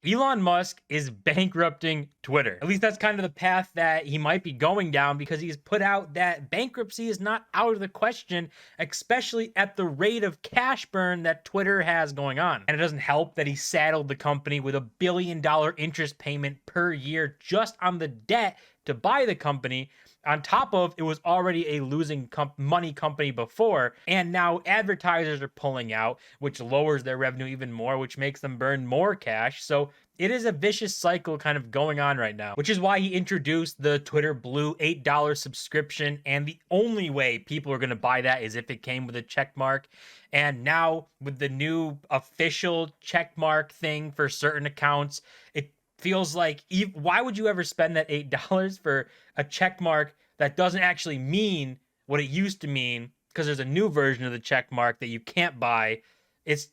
Elon Musk is bankrupting Twitter. At least that's kind of the path that he might be going down because he's put out that bankruptcy is not out of the question, especially at the rate of cash burn that Twitter has going on. And it doesn't help that he saddled the company with $1 billion interest payment per year just on the debt to buy the company, on top of it was already a losing money company before, and now advertisers are pulling out, which lowers their revenue even more, which makes them burn more cash. So it is a vicious cycle kind of going on right now, which is why he introduced the Twitter Blue $8 subscription, and the only way people are going to buy that is if it came with a check mark. And now with the new official check mark thing for certain accounts, it feels like, why would you ever spend that $8 for a check mark that doesn't actually mean what it used to mean, because there's a new version of the check mark that you can't buy. It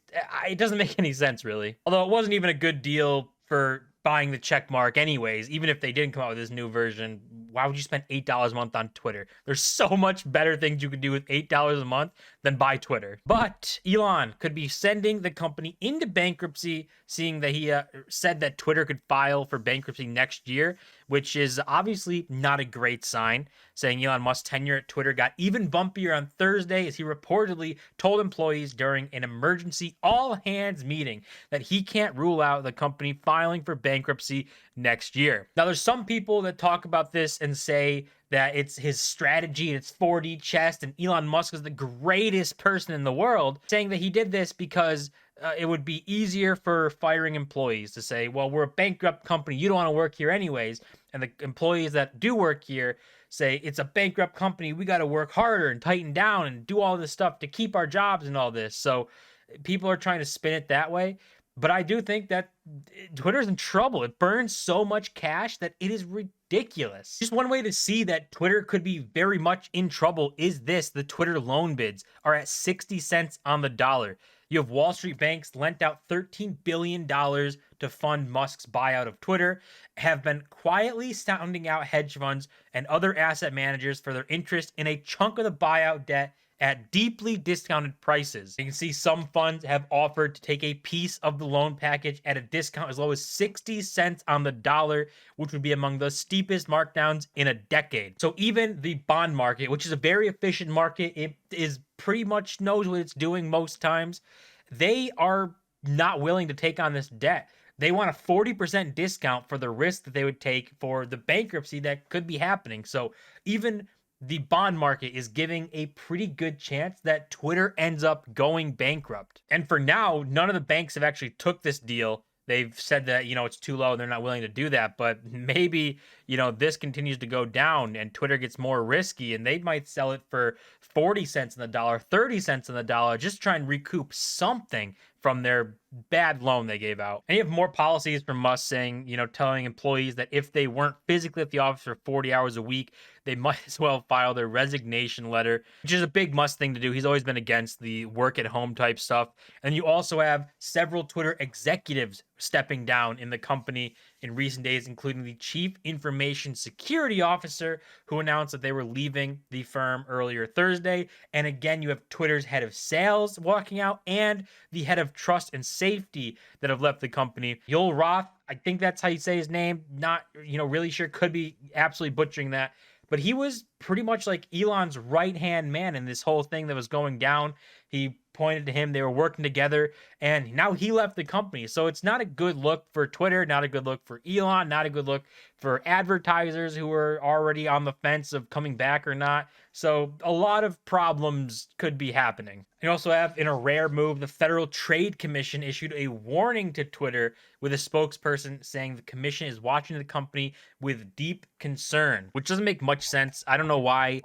doesn't make any sense, really. Although it wasn't even a good deal for buying the check mark anyways. Even if they didn't come out with this new version, why would you spend $8 a month on Twitter? There's so much better things you could do with $8 a month than buy Twitter. But Elon could be sending the company into bankruptcy, seeing that he said that Twitter could file for bankruptcy next year, which is obviously not a great sign, saying Elon Musk's tenure at Twitter got even bumpier on Thursday as he reportedly told employees during an emergency all-hands meeting that he can't rule out the company filing for bankruptcy next year. Now, there's some people that talk about this and say that it's his strategy and it's 4D chess, and Elon Musk is the greatest person in the world, saying that he did this because it would be easier for firing employees to say, well, we're a bankrupt company, you don't want to work here anyways. And the employees that do work here say, it's a bankrupt company, we got to work harder and tighten down and do all this stuff to keep our jobs and all this. So people are trying to spin it that way. But I do think that Twitter's in trouble. It burns so much cash that it is ridiculous. Just one way to see that Twitter could be very much in trouble is this: the Twitter loan bids are at 60 cents on the dollar. You have Wall Street banks lent out $13 billion to fund Musk's buyout of Twitter, have been quietly sounding out hedge funds and other asset managers for their interest in a chunk of the buyout debt at deeply discounted prices. You can see some funds have offered to take a piece of the loan package at a discount as low as 60 cents on the dollar, which would be among the steepest markdowns in a decade. So even the bond market, which is a very efficient market, it is pretty much knows what it's doing most times, they are not willing to take on this debt. They want a 40% discount for the risk that they would take for the bankruptcy that could be happening. So even the bond market is giving a pretty good chance that Twitter ends up going bankrupt. And for now, none of the banks have actually took this deal. They've said that, it's too low and they're not willing to do that. But maybe, this continues to go down and Twitter gets more risky and they might sell it for 40 cents on the dollar, 30 cents on the dollar, just try and recoup something from their bad loan they gave out. And you have more policies from Musk saying, telling employees that if they weren't physically at the office for 40 hours a week, they might as well file their resignation letter, which is a big Musk thing to do. He's always been against the work at home type stuff. And you also have several Twitter executives stepping down in the company in recent days, including the chief information security officer, who announced that they were leaving the firm earlier Thursday. And again, you have Twitter's head of sales walking out and the head of trust and safety that have left the company. Yoel Roth, I think that's how you say his name. Not, really sure. Could be absolutely butchering that. But he was pretty much like Elon's right-hand man in this whole thing that was going down. He pointed to him. They were working together, and now he left the company. So it's not a good look for Twitter, not a good look for Elon, not a good look for advertisers who are already on the fence of coming back or not. So a lot of problems could be happening. You also have, in a rare move, the Federal Trade Commission issued a warning to Twitter with a spokesperson saying the commission is watching the company with deep concern, which doesn't make much sense. I don't know why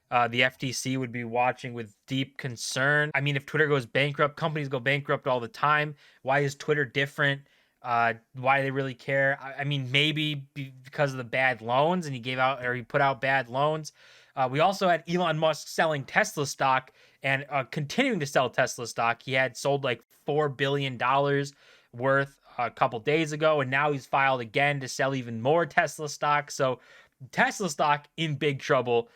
the FTC would be watching with deep concern. I mean, if Twitter goes bankrupt, companies go bankrupt all the time. Why is Twitter different? Why do they really care? I mean, maybe because of the bad loans, and he put out bad loans. We also had Elon Musk selling Tesla stock and continuing to sell Tesla stock. He had sold like $4 billion worth a couple days ago, and now he's filed again to sell even more Tesla stock. So Tesla stock in big trouble,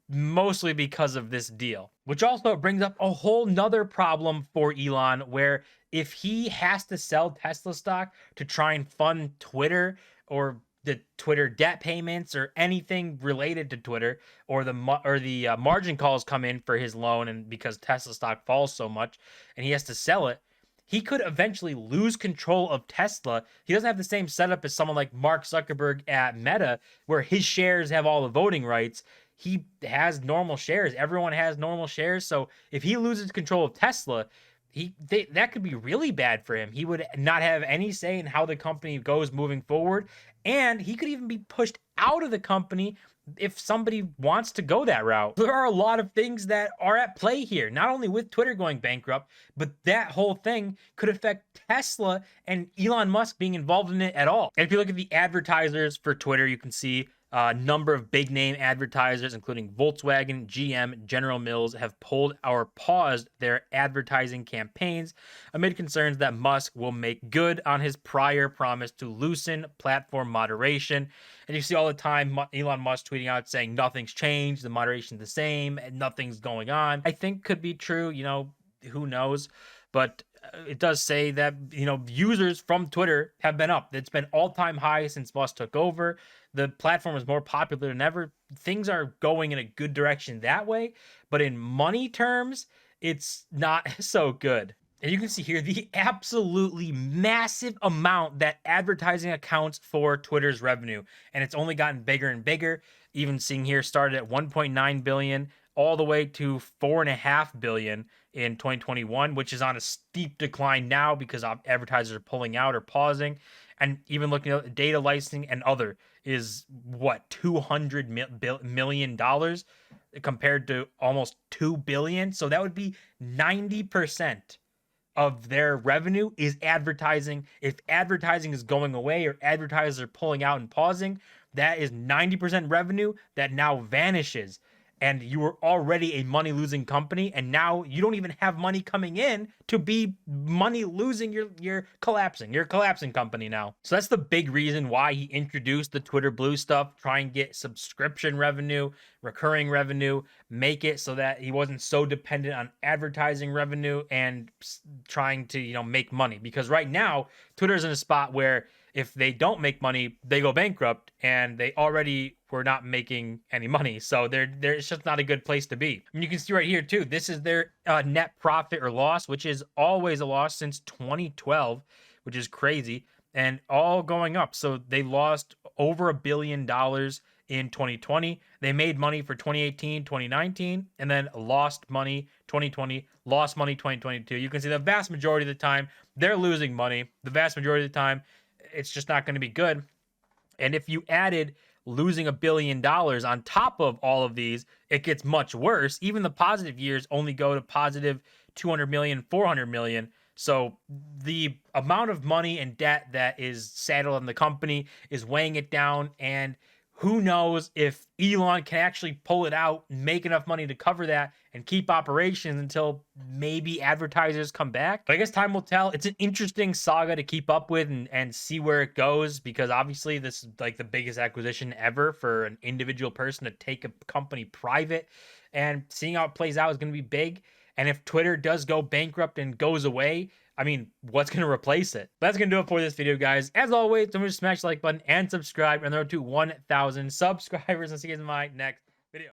mostly because of this deal, which also brings up a whole nother problem for Elon, where if he has to sell Tesla stock to try and fund Twitter or the Twitter debt payments or anything related to Twitter, or the margin calls come in for his loan, and because Tesla stock falls so much and he has to sell it, he could eventually lose control of Tesla. He doesn't have the same setup as someone like Mark Zuckerberg at Meta, where his shares have all the voting rights. He has normal shares. Everyone has normal shares. So if he loses control of Tesla, that could be really bad for him. He would not have any say in how the company goes moving forward, and he could even be pushed out of the company if somebody wants to go that route. There are a lot of things that are at play here, not only with Twitter going bankrupt, but that whole thing could affect Tesla and Elon Musk being involved in it at all. And if you look at the advertisers for Twitter, you can see a number of big name advertisers, including Volkswagen, GM, General Mills, have pulled or paused their advertising campaigns amid concerns that Musk will make good on his prior promise to loosen platform moderation. And you see all the time Elon Musk tweeting out saying nothing's changed, the moderation's the same, and nothing's going on. I think could be true, who knows? But it does say that, users from Twitter have been up. It's been all-time high since Musk took over. The platform is more popular than ever. Things are going in a good direction that way, but in money terms, it's not so good. And you can see here the absolutely massive amount that advertising accounts for Twitter's revenue. And it's only gotten bigger and bigger. Even seeing here started at 1.9 billion all the way to 4.5 billion in 2021, which is on a steep decline now because advertisers are pulling out or pausing. And even looking at data licensing and other is what, $200 million compared to almost 2 billion. So that would be 90% of their revenue is advertising. If advertising is going away or advertisers are pulling out and pausing, that is 90% revenue that now vanishes. And you were already a money losing company, and now you don't even have money coming in to be money losing. You're collapsing company now. So that's the big reason why he introduced the Twitter Blue stuff, try and get subscription revenue, recurring revenue, make it so that he wasn't so dependent on advertising revenue and trying to, make money. Because right now, Twitter's in a spot where if they don't make money, they go bankrupt, and they already were not making any money. So it's just not a good place to be. And you can see right here too, this is their net profit or loss, which is always a loss since 2012, which is crazy, and all going up. So they lost over $1 billion in 2020. They made money for 2018, 2019, and then lost money 2020, lost money 2022. You can see the vast majority of the time they're losing money. The vast majority of the time, it's just not going to be good. And if you added losing $1 billion on top of all of these, it gets much worse. Even the positive years only go to positive 200 million, 400 million. So the amount of money and debt that is saddled on the company is weighing it down. And who knows if Elon can actually pull it out and make enough money to cover that and keep operations until maybe advertisers come back. But I guess time will tell. It's an interesting saga to keep up with and see where it goes, because obviously this is like the biggest acquisition ever for an individual person to take a company private, and seeing how it plays out is going to be big. And if Twitter does go bankrupt and goes away, I mean, what's going to replace it? But that's going to do it for this video, guys. As always, don't forget to smash the like button and subscribe. And there are to 1,000 subscribers. And see you guys in my next